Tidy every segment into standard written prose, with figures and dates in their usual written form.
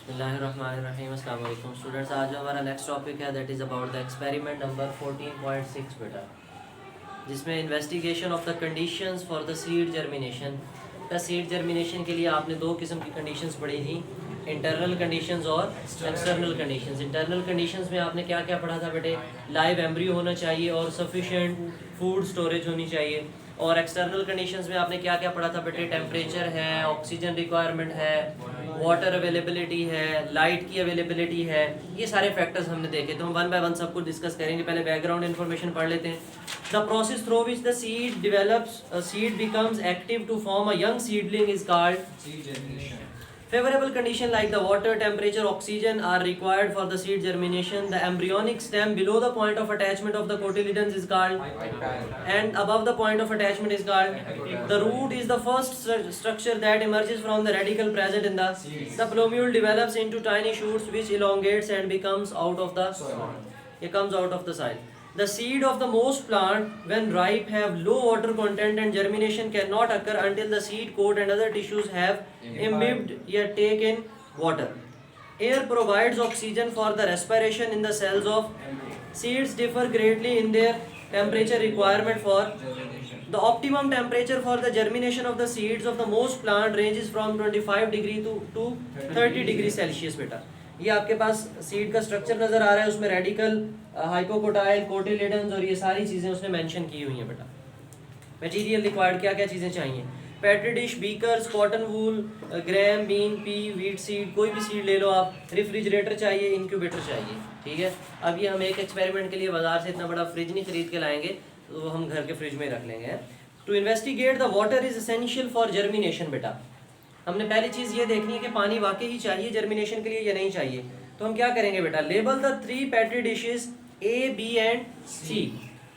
बिस्मिल्लाहिर्रहमानिर्रहीम। अस्सलाम वालेकुम स्टूडेंट्स। आज जो हमारा नेक्स्ट टॉपिक है that is about the experiment number 14.6 बेटा, जिसमें investigation of the conditions for the seed germination. The seed germination के लिए आपने दो किस्म की कंडीशंस पढ़ी थी, इंटरनल कंडीशंस और एक्सटर्नल कंडीशंस। इंटरनल कंडीशंस में आपने क्या क्या पढ़ा था बेटे? लाइव एम्ब्रियो होना चाहिए और सफिशेंट फूड स्टोरेज होनी चाहिए। और एक्सटर्नल कंडीशंस में आपने क्या क्या पढ़ा था बेटे? टेम्परेचर है, ऑक्सीजन रिक्वायरमेंट है, वाटर अवेलेबिलिटी है, लाइट की अवेलेबिलिटी है। ये सारे फैक्टर्स हमने देखे, तो हम वन बाय वन सबको डिस्कस करेंगे। पहले बैकग्राउंड इन्फॉर्मेशन पढ़ लेते हैं। The process through which the seed develops, seed becomes active to form a young seedling is called seed germination. Favorable condition like the water, temperature, oxygen are required for the seed germination. The embryonic stem below the point of attachment of the cotyledons is called, and above the point of attachment is called. The root is the first structure that emerges from the radicle present in the seed. The plumule develops into tiny shoots which elongates and becomes out of the soil. It comes out of the soil. The seed of the most plant, when ripe, have low water content and germination cannot occur until the seed coat and other tissues have imbibed yet taken water. Air provides oxygen for the respiration in the cells of seeds differ greatly in their temperature requirement for germination. The optimum temperature for the germination of the seeds of the most plant ranges from 25 degree to 30 degree Celsius बेटा। ये आपके पास seed का structure नजर आ रहा है, उसमें radical, hypocotyl, cotyledons और ये सारी चीज़ें उसने मेंशन की हुई हैं बेटा। मटेरियल रिक्वायर्ड क्या क्या चीज़ें चाहिए? Petri dish, beakers, cotton wool, gram, bean, pea, wheat seed, कोई भी सीड ले लो आप। रेफ्रिजरेटर चाहिए, इंक्यूबेटर चाहिए, ठीक है। अब ये हम एक एक्सपेरिमेंट के लिए बाजार से इतना बड़ा फ्रिज नहीं खरीद के लाएंगे, तो हम घर के फ्रिज में रख लेंगे। To investigate the water is essential for germination बेटा, हमने पहली चीज़ ये देखनी है कि पानी वाकई ही चाहिए जर्मिनेशन के लिए या नहीं चाहिए। तो हम क्या करेंगे बेटा? Label the 3 petri dishes A, B and C।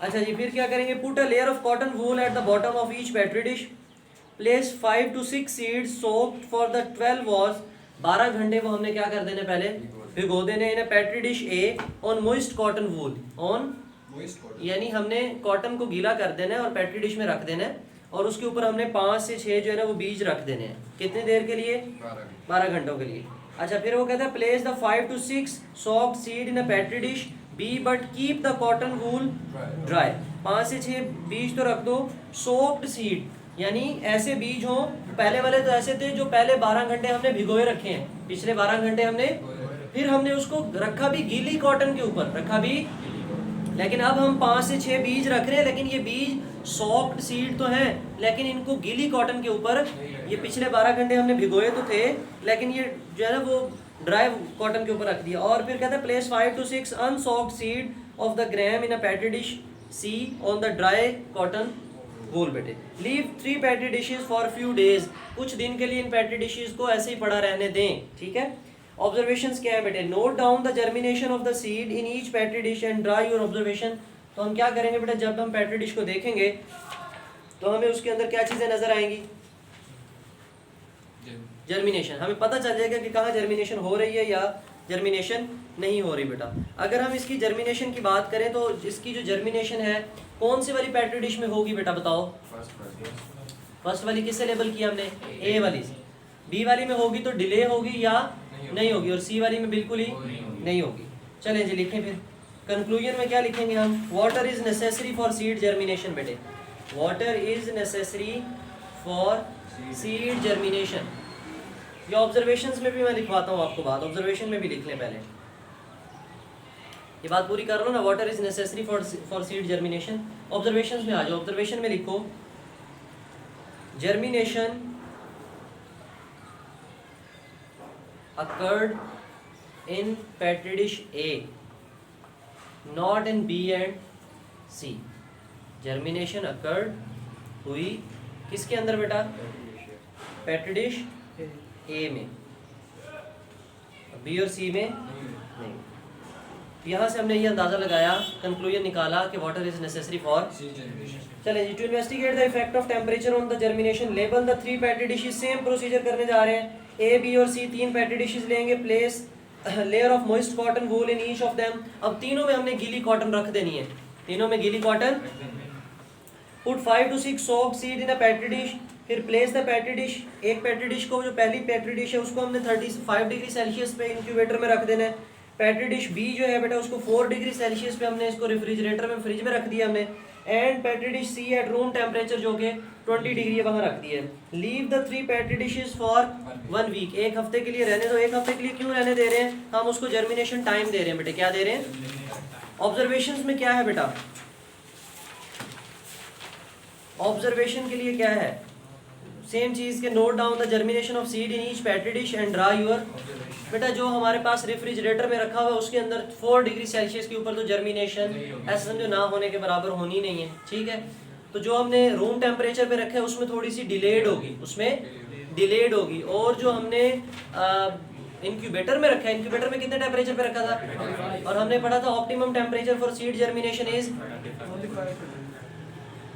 अच्छा जी, फिर क्या करेंगे? Put a layer of cotton wool at the bottom of each petri dish. Place 5 to 6 seeds soaked for the 12 hours. 12 घंटे वो हमने क्या कर देने? पहले भिगो देने in petri dish A on moist cotton wool. On यानी हमने कॉटन को गीला कर देना है और पेट्री डिश में रख देना है, और उसके ऊपर हमने 5 से 6 जो है ना वो बीज रख देने हैं। कितने देर के लिए? 12 घंटों के लिए। अच्छा, फिर वो कहता है place the 5 to 6 soaked seed in a petri dish B but keep the cotton wool dry। 5 से 6 बीज तो रख दो। soaked seed यानी ऐसे बीज हो, पहले वाले तो ऐसे थे जो पहले 12 घंटे हमने भिगोए रखे हैं, पिछले 12 घंटे हमने, फिर हमने उसको रखा भी गीली कॉटन के ऊपर, रखा भी, लेकिन अब हम 5 से 6 बीज रख रहे हैं, लेकिन ये बीज सॉफ्ट सीड तो हैं, लेकिन इनको गीली कॉटन के ऊपर, ये पिछले 12 घंटे हमने भिगोए तो थे, लेकिन ये जो है ना वो ड्राई कॉटन के ऊपर रख दिया। और फिर कहता है place 5 to 6 unsoaked seed of the gram in a petri dish C on the dry cotton wool बेटे। Leave 3 petri dishes for few days, कुछ दिन के लिए इन पेट्री डिशेज को ऐसे ही पड़ा रहने दें, ठीक है। ऑब्जर्वेशंस क्या है बेटे? Note down the germination of the seed in each petri dish and draw your observation. तो हम क्या करेंगे बेटा? जब हम पेट्री डिश को देखेंगे तो हमें उसके अंदर क्या चीज़ें नजर आएंगी? जर्मिनेशन। हमें पता चल जाएगा कि कहाँ जर्मिनेशन हो रही है या जर्मिनेशन नहीं हो रही बेटा। अगर हम इसकी जर्मिनेशन की बात करें तो इसकी जो जर्मिनेशन है कौन सी वाली पेट्री डिश में होगी बेटा? बताओ। फर्स्ट वाली किससे लेबल किया हमने? ए वाली से। बी वाली में होगी तो डिले होगी या नहीं होगी, और सी वाली में बिल्कुल ही नहीं होगी। चलें जी, लिखें फिर कंक्लूजन में क्या लिखेंगे हम? Water is necessary for seed germination बेटे। Water is necessary for seed germination. ये ऑब्जर्वेशंस में भी मैं लिखवाता हूँ आपको बात, ऑब्जर्वेशन में भी लिख लें पहले, ये बात पूरी कर लो ना। Water is necessary for seed germination. Observations में आ जाओ, ऑब्जर्वेशन में लिखो germination occurred in petri dish A, not in B and C। Germination occurred हुई किसके अंदर बेटा? पेट्री डिश A में, B और C में नहीं। यहाँ से हमने ये अंदाज़ा लगाया, कंक्लूजन निकाला कि वाटर इज नेसेसरी फॉर। चलें जी, to investigate the effect of temperature on the germination label the 3 petri dishes. Same procedure करने जा रहे हैं। A, B और C 3 पेट्री डिशेज लेंगे। Place layer of moist cotton wool in each of them. अब तीनों में हमने गीली कॉटन रख देनी है, तीनों में गीली cotton. Put 5 to 6 soaked seed in a petri dish। फिर प्लेस द पेट्री डिश, एक पेट्री डिश को, जो पहली पेट्री डिश है उसको हमने 35 डिग्री सेल्सियस पे इंक्यूबेटर में रख देना है। पेट्री डिश बी जो है बेटा उसको 4 डिग्री सेल्सियस पे हमने इसको रेफ्रिजरेटर में, फ्रिज में रख दिया हमने। And petri dish C at room temperature जो कि 20 डिग्री है वहाँ रख दी है। Leave the 3 petri dishes for 1 week, एक हफ्ते के लिए रहने दो। एक हफ्ते के लिए क्यों रहने दे रहे हैं? हम उसको जर्मिनेशन टाइम दे रहे हैं बेटे। क्या दे रहे हैं? ऑब्जर्वेशंस में क्या है बेटा? ऑब्जर्वेशन के लिए क्या है? सेम चीज़ के note down the germination of seed in each petri dish and draw your. बेटा जो हमारे पास रेफ्रिजरेटर में रखा हुआ है उसके अंदर 4 डिग्री सेल्सियस के ऊपर तो जर्मिनेशन ऐसा समझो ना होने के बराबर होनी नहीं है, ठीक है। तो जो हमने रूम टेम्परेचर पे रखा है उसमें थोड़ी सी डिलेड होगी, उसमें डिलेड होगी। और जो हमने इंक्यूबेटर में रखा है, इंक्यूबेटर में कितने टेम्परेचर पे रखा था? और हमने पढ़ा था optimum temperature for seed germination is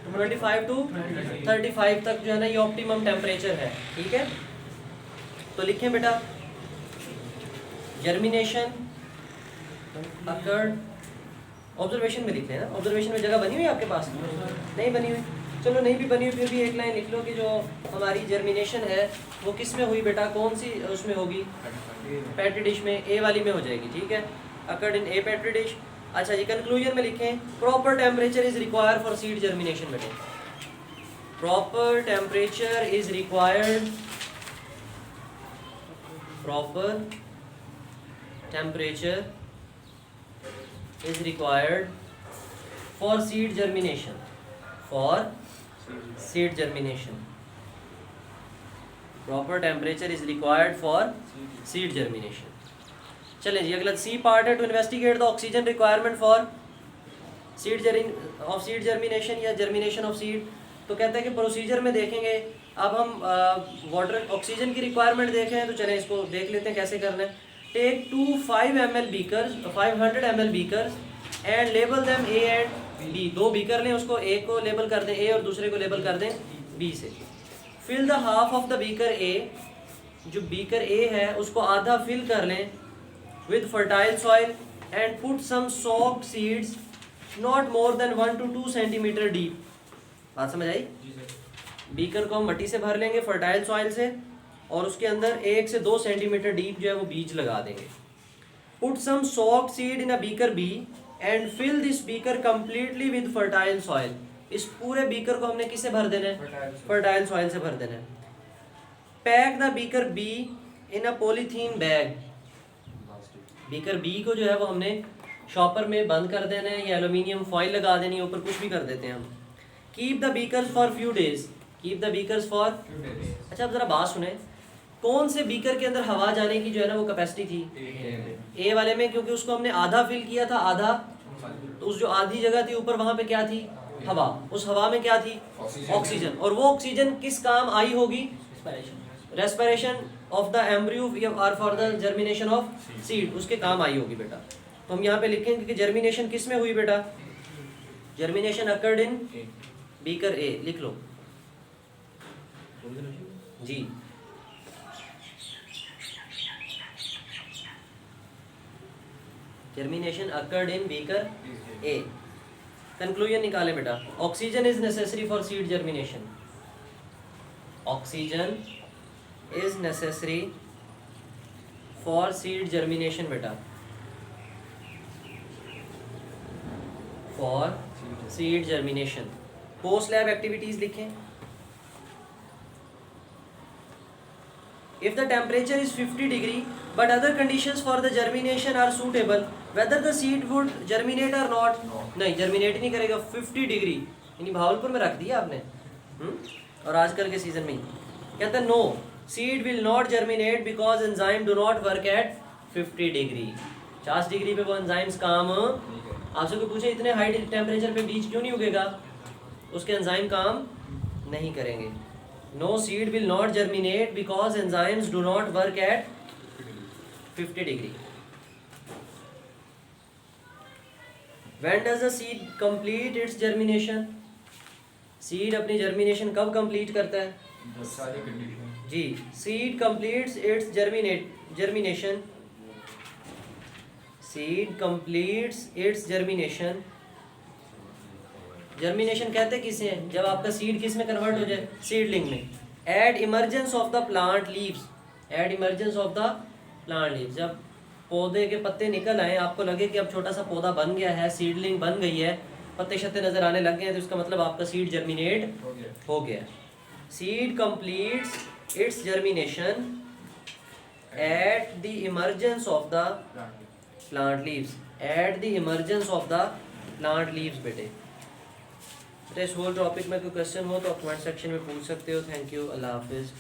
25 to 35 तक जो है ना ये ऑप्टिमम टेम्परेचर है, ठीक है। तो लिखें बेटा जर्मिनेशन अकर्ड, ऑब्जर्वेशन में लिख लेना। ऑब्जर्वेशन में जगह बनी हुई है आपके पास? नहीं बनी हुई, चलो नहीं भी बनी हुई फिर भी एक लाइन लिख लो कि जो हमारी जर्मिनेशन है वो किस में हुई बेटा, कौन सी उसमें होगी? पेट्री डिश में, ए वाली में हो जाएगी, ठीक है। Occurred in a petri dish. अच्छा जी, कंक्लूजन में लिखें proper temperature is required for seed germination बेटे। Proper temperature is required, proper temperature is required for seed germination, for seed germination. Proper temperature is required for seed germination. चलें जी, अगला C part है to investigate the oxygen requirement for seed germination या germination of seed. तो कहता है कि procedure में देखेंगे। अब हम वाटर ऑक्सीजन की रिक्वायरमेंट देख रहे हैं, तो चलें इसको देख लेते हैं कैसे करना है। Take 2 5 ml beakers, 500 ml beakers and label them A and B। 2 beaker लें, उसको A को लेबल कर दें A और दूसरे को लेबल कर दें B से। Fill the half of the beaker A, जो बीकर A है उसको आधा फिल कर लें with fertile soil and put some soaked seeds not more than 1 to 2 centimetre deep. बात समझ आई? बीकर को हम मट्टी से भर लेंगे फर्टाइल सॉइल से और उसके अंदर 1 से 2 सेंटीमीटर डीप जो है वो बीज लगा देंगे। Put some soft seed in a beaker B and fill this beaker completely with fertile soil. इस पूरे बीकर को हमने किससे भर देना है? फर्टाइल सॉइल से भर देना है। Pack the beaker B in a polythene bag. Beaker B को जो है वो हमने शॉपर में बंद कर देना है या एल्यूमिनियम फॉइल लगा देनी है ऊपर, कुछ भी कर देते हैं हम। Keep the beakers for few days, keep the beakers for. अच्छा अब जरा बात सुने, कौन से बीकर के अंदर हवा जाने की जो है ना वो कैपेसिटी थी? ए वाले में, क्योंकि उसको हमने आधा फिल किया था, आधा, तो उस जो आधी जगह थी ऊपर वहां पे क्या थी? हवा। उस हवा में क्या थी? ऑक्सीजन। और वो ऑक्सीजन किस काम आई होगी? रेस्पिरेशन ऑफ द एम्ब्रियो और for the germination of seed, उसके काम आई होगी बेटा। तो हम यहाँ पे लिखेंगे कि जर्मिनेशन किस में हुई बेटा? Germination occurred in beaker A, लिख लो जी। Germination occurred in beaker A. Conclusion निकाले बेटा। Oxygen is necessary for seed germination, oxygen is necessary for seed germination बेटा, for seed germination. Post lab activities लिखें। If the temperature is 50 degree but other conditions for the germination are suitable, whether the seed would germinate or not? नहीं, germinate नहीं करेगा 50 degree, यानी भावलपुर में रख दिया आपने और आजकल के सीजन में ही कहता है no, seed will not germinate because enzyme do not work at 50 degree. 50 degree पे वो एंजाइम्स काम, आपसे कोई पूछे इतने हाई टेम्परेचर पे बीज क्यों नहीं उगेगा? उसके एंजाइम काम नहीं करेंगे। No seed will not germinate because enzymes do not work at 50 degree. When does the seed complete its germination? Seed अपनी germination कब complete करता है? जी, seed completes its germination. Seed completes its germination. Germination कहते किसे हैं? जब आपका seed किस में कन्वर्ट हो जाए? सीडलिंग में। At emergence of the plant leaves, at emergence of the plant leaves, जब पौधे के पत्ते निकल आए, आपको लगे कि अब छोटा सा पौधा बन गया है, सीडलिंग बन गई है, पत्ते शत्ते नजर आने लग गए हैं, तो इसका मतलब आपका सीड जर्मिनेट हो गया। Seed completes it's germination at the emergence of the plant leaves, at the emergence of the plant leaves. बेटे इस होल टॉपिक में कोई क्वेश्चन हो तो आप कमेंट सेक्शन में पूछ सकते हो। थैंक यू, अल्लाह हाफिज़।